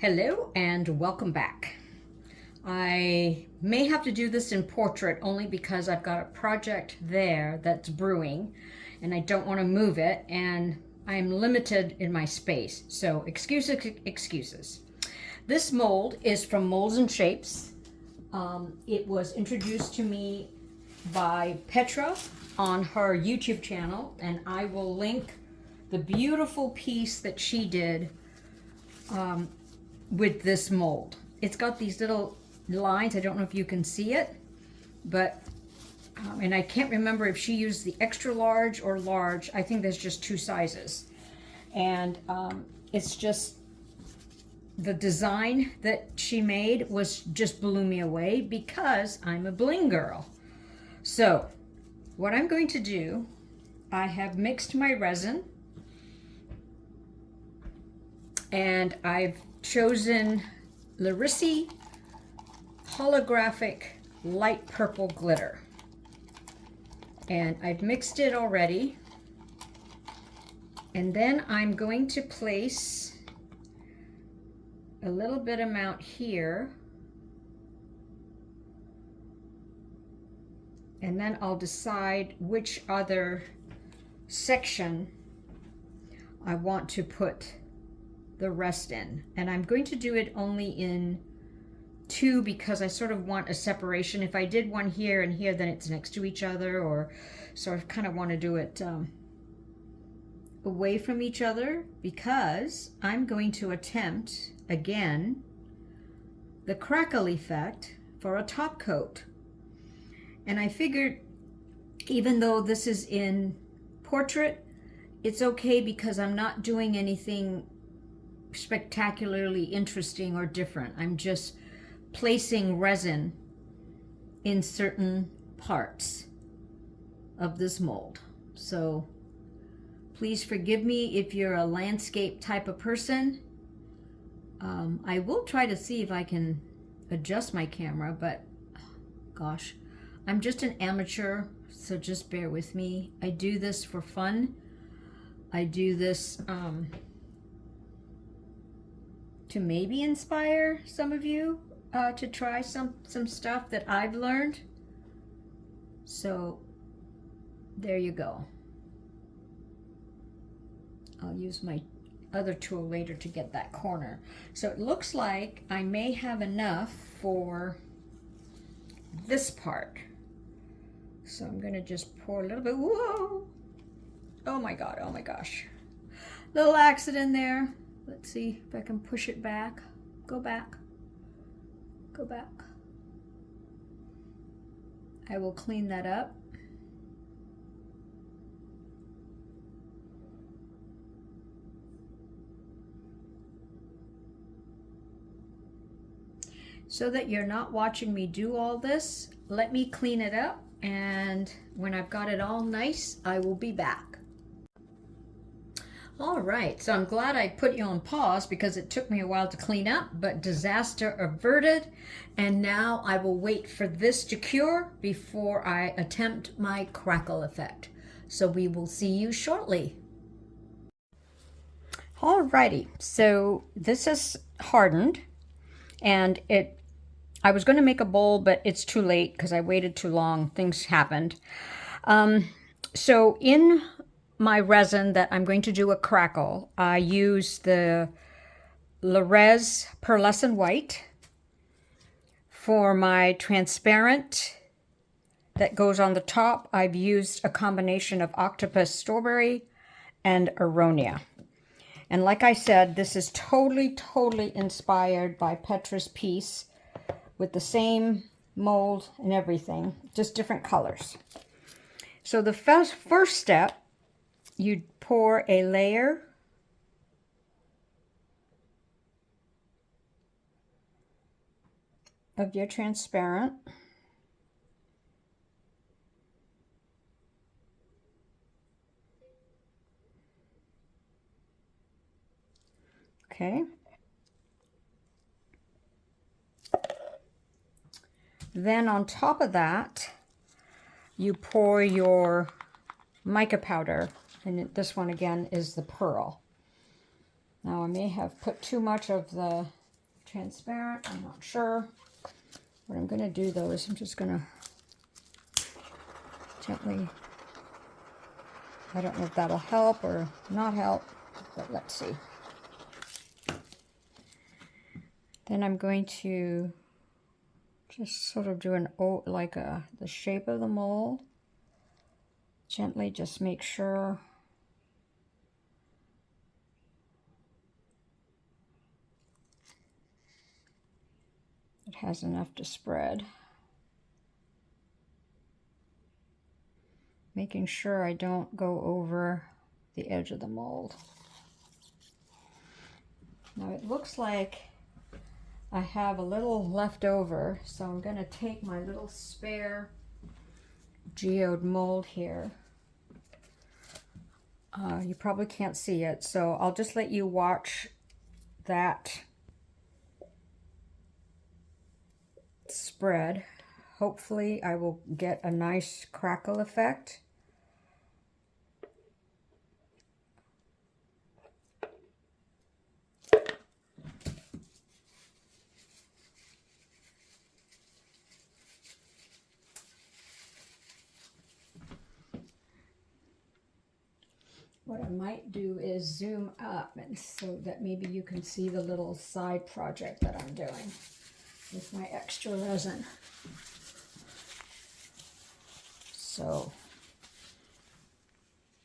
Hello and welcome back. I may have to do this in portrait only because I've got a project there that's brewing and I don't want to move it and I'm limited in my space. So excuses. This mold is from Molds and Shapes. It was introduced to me by Petra on her YouTube channel, and I will link the beautiful piece that she did with this mold. It's got these little lines. I don't know if you can see it, but and I can't remember if she used the extra large or large. I think there's just two sizes, and it's just the design that she made was just blew me away because I'm a bling girl. So what I'm going to do, I have mixed my resin and I've chosen Larissi holographic light purple glitter, and I've mixed it already, and then I'm going to place a little bit amount here, and then I'll decide which other section I want to put the rest in. And I'm going to do it only in two because I sort of want a separation. If I did one here and here, then it's next to each other, or so I kind of want to do it away from each other, because I'm going to attempt again the crackle effect for a top coat. And I figured, even though this is in portrait, it's okay because I'm not doing anything spectacularly interesting or different. I'm just placing resin in certain parts of this mold. So please forgive me if you're a landscape type of person. I will try to see if I can adjust my camera, but gosh, I'm just an amateur, so just bear with me. I do this for fun. I do this to maybe inspire some of you to try some stuff that I've learned. So there you go. I'll use my other tool later to get that corner. So it looks like I may have enough for this part. So I'm gonna just pour a little bit. Whoa! Oh my God, oh my gosh. Little accident there. Let's see if I can push it back. Go back. Go back. I will clean that up. So that you're not watching me do all this, let me clean it up, and when I've got it all nice, I will be back. All right, so I'm glad I put you on pause because it took me a while to clean up, but disaster averted, and now I will wait for this to cure before I attempt my crackle effect. So we will see you shortly. Alrighty, so this is hardened, and I was going to make a bowl, but it's too late because I waited too long. Things happened. So in my resin that I'm going to do a crackle, I use the Lorez Pearlescent White. For my transparent that goes on the top, I've used a combination of Octopus Strawberry and Aronia. And like I said, this is totally inspired by Petra's piece, with the same mold and everything, just different colors. So the first step, you pour a layer of your transparent. Okay. Then on top of that, you pour your mica powder, and this one again is the pearl. Now I may have put too much of the transparent. I'm not sure. What I'm going to do though is I'm just going to gently, I don't know if that'll help or not help, but let's see. Then I'm going to just sort of do an O, like the shape of the mold. Gently just make sure it has enough to spread. Making sure I don't go over the edge of the mold. Now it looks like I have a little left over, so I'm going to take my little spare geode mold here. You probably can't see it, so I'll just let you watch that spread. Hopefully I will get a nice crackle effect. What I might do is zoom up and so that maybe you can see the little side project that I'm doing with my extra resin. So,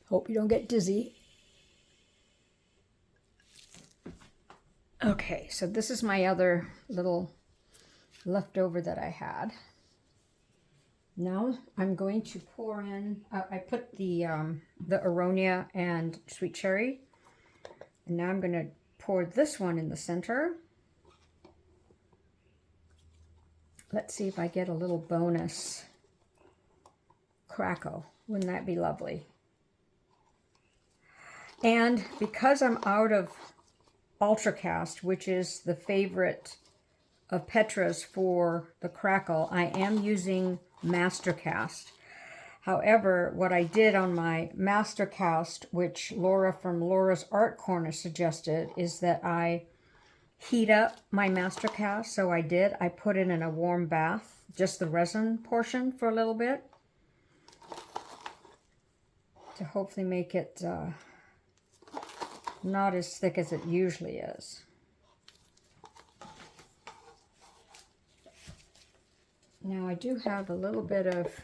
hope you don't get dizzy. Okay, so this is my other little leftover that I had. Now I'm going to pour in, I put the aronia and sweet cherry, and now I'm going to pour this one in the center. Let's see if I get a little bonus crackle. Wouldn't that be lovely? And because I'm out of Ultracast, which is the favorite of Petra's for the crackle, I am using Mastercast. However, what I did on my Mastercast, which Laura from Laura's Art Corner suggested, is that I heat up my Mastercast. So I did. I put it in a warm bath, just the resin portion for a little bit, to hopefully make it not as thick as it usually is. Now I do have a little bit of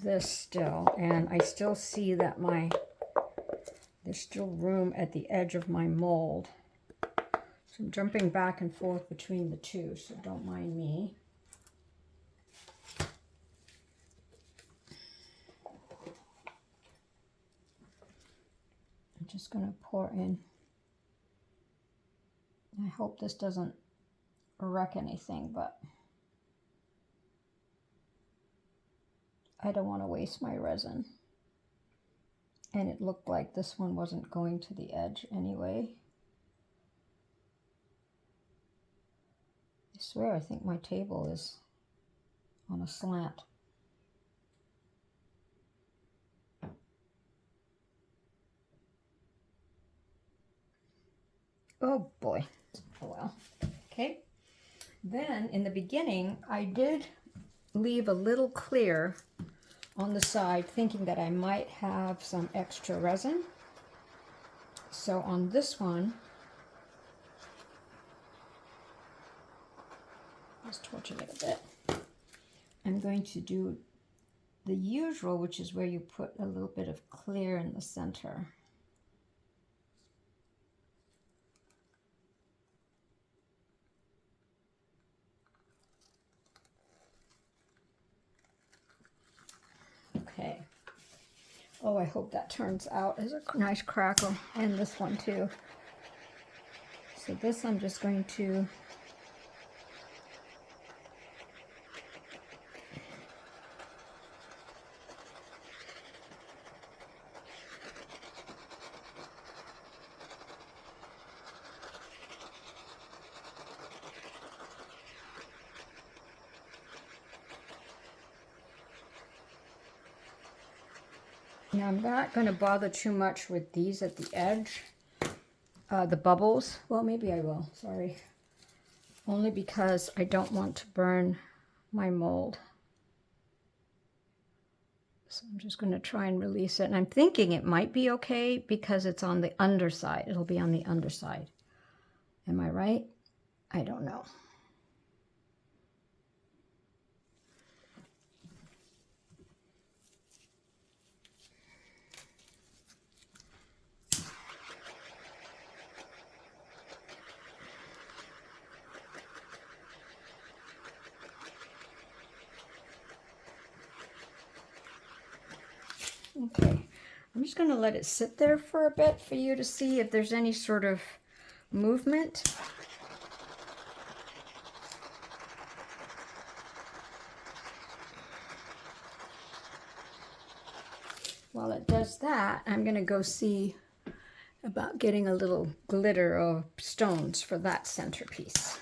this still, and I still see that there's still room at the edge of my mold. So I'm jumping back and forth between the two, so don't mind me. I'm just going to pour in. I hope this doesn't wreck anything, but I don't want to waste my resin. And it looked like this one wasn't going to the edge anyway. I swear I think my table is on a slant. Oh boy. Oh well. Okay. Then in the beginning I did leave a little clear on the side, thinking that I might have some extra resin. So on this one, just torching it a bit, I'm going to do the usual, which is where you put a little bit of clear in the center. Okay. Oh, I hope that turns out as a nice crackle, and this one too. So this I'm just going to now I'm not going to bother too much with these at the edge, the bubbles. Well, maybe I will. Sorry. only because I don't want to burn my mold. So I'm just going to try and release it. And I'm thinking it might be okay because it's on the underside. It'll be on the underside. Am I right? I don't know. Okay, I'm just going to let it sit there for a bit for you to see if there's any sort of movement. While it does that, I'm going to go see about getting a little glitter or stones for that centerpiece.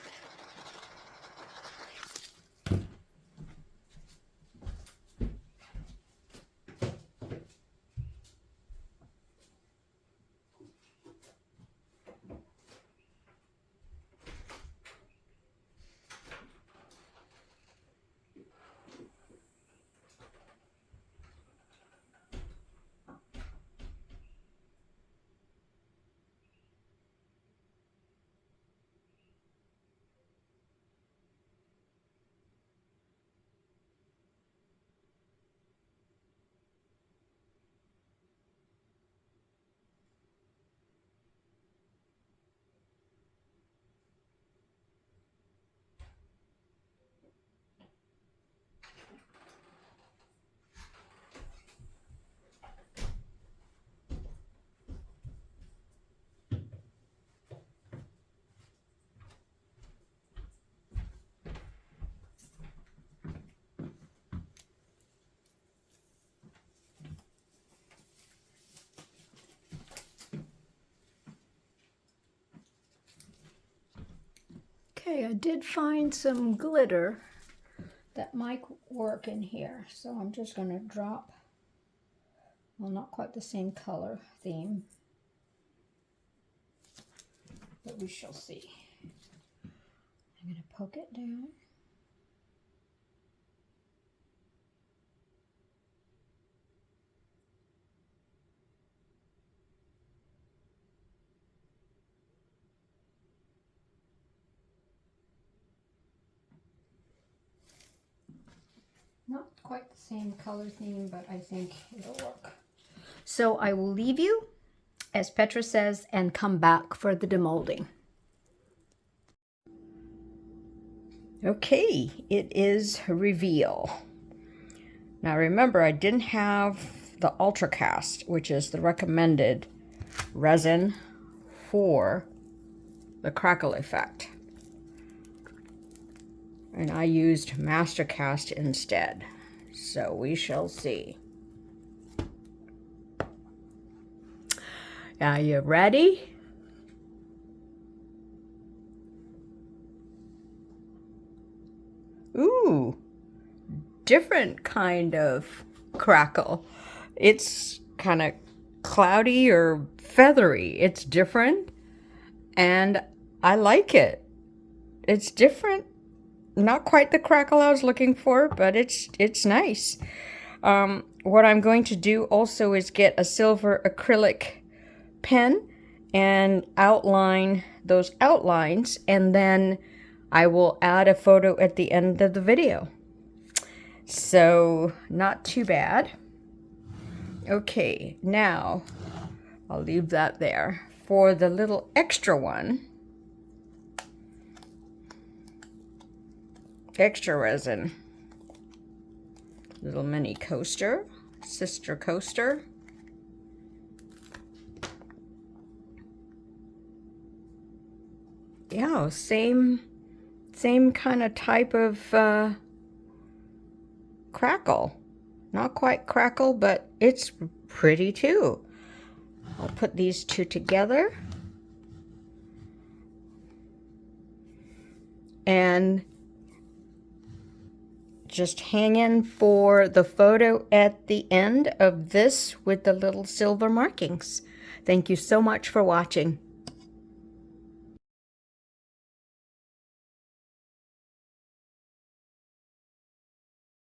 Okay, I did find some glitter that might work in here. So I'm just going to drop, well, not quite the same color theme, but we shall see. I'm going to poke it down. Not quite the same color theme, but I think it'll work. So I will leave you, as Petra says, and come back for the demolding. Okay, it is reveal. Now remember, I didn't have the Ultracast, which is the recommended resin for the Crackle effect. And I used Mastercast instead. So we shall see. Are you ready? Ooh, different kind of crackle. It's kind of cloudy or feathery. It's different, and I like it. It's different. Not quite the crackle I was looking for, but it's nice. What I'm going to do also is get a silver acrylic pen and outline those outlines, and then I will add a photo at the end of the video. So not too bad. Okay, now I'll leave that there. For the little extra one, extra resin, little mini coaster, sister coaster. Yeah, same kind of type of crackle. Not quite crackle, but it's pretty too. I'll put these two together. And just hang in for the photo at the end of this with the little silver markings. Thank you so much for watching.